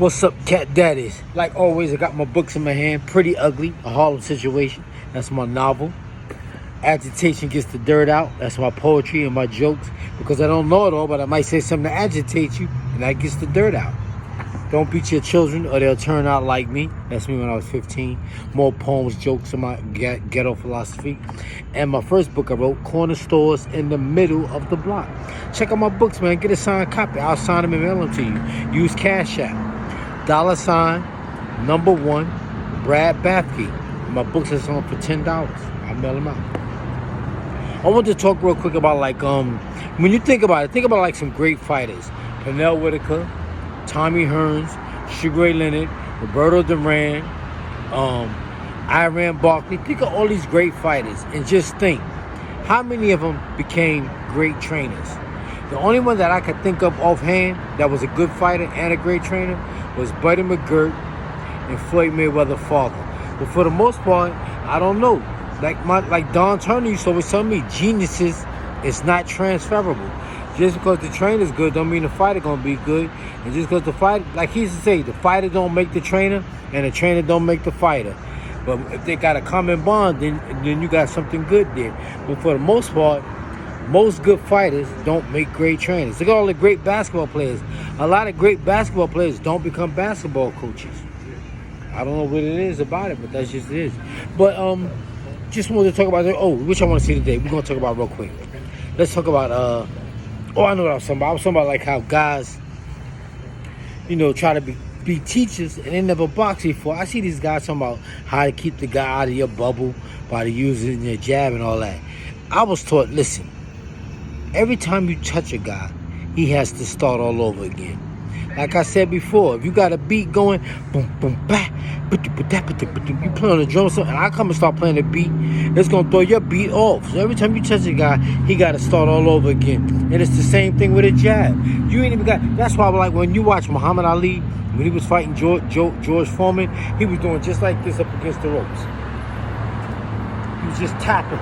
What's up, cat daddies? Like always, I got my books in my hand. Pretty Ugly, a Harlem Situation. That's my novel. Agitation Gets the Dirt Out. That's my poetry and my jokes. Because I don't know it all, but I might say something to agitate you, and that gets the dirt out. Don't beat your children or they'll turn out like me. That's me when I was 15. More poems, jokes, and my ghetto philosophy. And my first book I wrote, Corner Stores in the Middle of the Block. Check out my books, man. Get a signed copy. I'll sign them and mail them to you. Use Cash App. $1 Brad Bathke. My books are selling for $10. I'll mail them out. I want to talk real quick about when you think about like some great fighters. Pernell Whitaker, Tommy Hearns, Sugar Ray Leonard, Roberto Duran, Iran Barkley. Think of all these great fighters and just think, how many of them became great trainers? The only one that I could think of offhand that was a good fighter and a great trainer was Buddy McGirt and Floyd Mayweather's father. But for the most part, I don't know. Like Don Turner used to always tell me, geniuses is not transferable. Just because the trainer's good don't mean the fighter gonna be good. And just because the fighter, like he used to say, the fighter don't make the trainer and the trainer don't make the fighter. But if they got a common bond, then you got something good there. But for the most part, most good fighters don't make great trainers. Look at all the great basketball players. A lot of great basketball players don't become basketball coaches. I don't know what it is about it, but that's just it is. But just wanted to talk about which I want to see today. We're gonna talk about real quick. Let's talk about I know what I was talking about. I was talking about like how guys, try to be teachers and they never box before. I see these guys talking about how to keep the guy out of your bubble by using your jab and all that. I was taught, listen, every time you touch a guy, he has to start all over again. Like I said before, if you got a beat going, boom, boom, bah, you play on the drum or something, and I come and start playing the beat, it's going to throw your beat off. So every time you touch a guy, he got to start all over again. And it's the same thing with a jab. You ain't even got, that's why like when you watch Muhammad Ali, when he was fighting George Foreman, he was doing just like this up against the ropes. He was just tapping.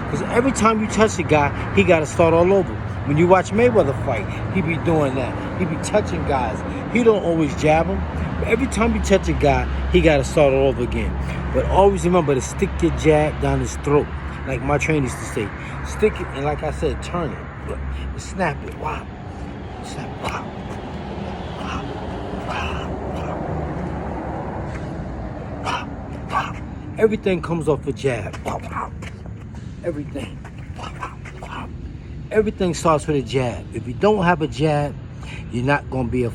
Because every time you touch a guy, he got to start all over. When you watch Mayweather fight, he be doing that. He be touching guys. He don't always jab them. But every time you touch a guy, he got to start all over again. But always remember to stick your jab down his throat. Like my trainer used to say. Stick it, and like I said, turn it. Look, and snap it. Wow. Snap. Wow. Wow. Wow. Everything comes off a jab. Wow. Everything. Everything starts with a jab. If you don't have a jab, you're not going to be a